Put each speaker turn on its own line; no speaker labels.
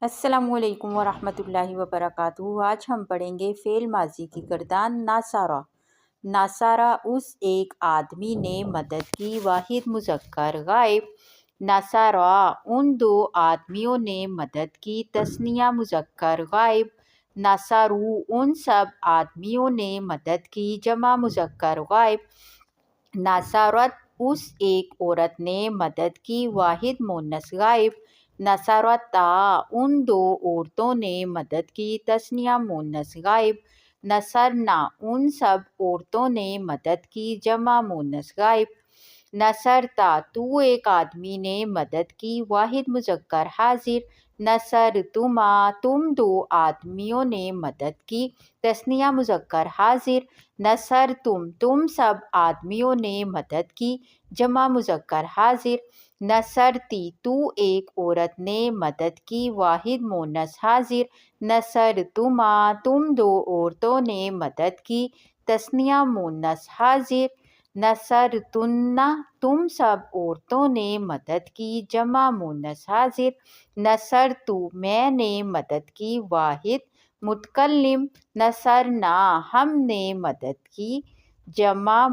السلام علیکم ورحمۃ اللہ وبرکاتہ۔ آج ہم پڑھیں گے فعل ماضی کی گردان ناصارا۔ ناصارا اس ایک آدمی نے مدد کی، واحد مذکر غائب۔ ناصارا ان دو آدمیوں نے مدد کی، تثنیہ مذکر غائب۔ ناصارو ان سب آدمیوں نے مدد کی، جمع مذکر غائب۔ ناصارت اس ایک عورت نے مدد کی، واحد مؤنث غائب۔ نصرتا ان دو عورتوں نے مدد کی، تثنیہ مؤنث غائب۔ نصرنا ان سب عورتوں نے مدد کی، جمع مؤنث غائب۔ نصرتا تو ایک آدمی نے مدد کی، واحد مذکر حاضر۔ نصرتما تم دو آدمیوں نے مدد کی، تثنیہ مذکر حاضر۔ نصرتم تم سب آدمیوں نے مدد کی، جمع مذکر حاضر۔ نصرتی تو ایک عورت نے مدد کی، واحد مؤنث حاضر۔ نصرتما تم دو عورتوں نے مدد کی، تثنیہ مؤنث حاضر۔ نصرتن تم سب عورتوں نے مدد کی، جمع مؤنث حاضر۔ نصرتو میں نے مدد کی، واحد متکلم۔ نصرنا ہم نے مدد کی، جمع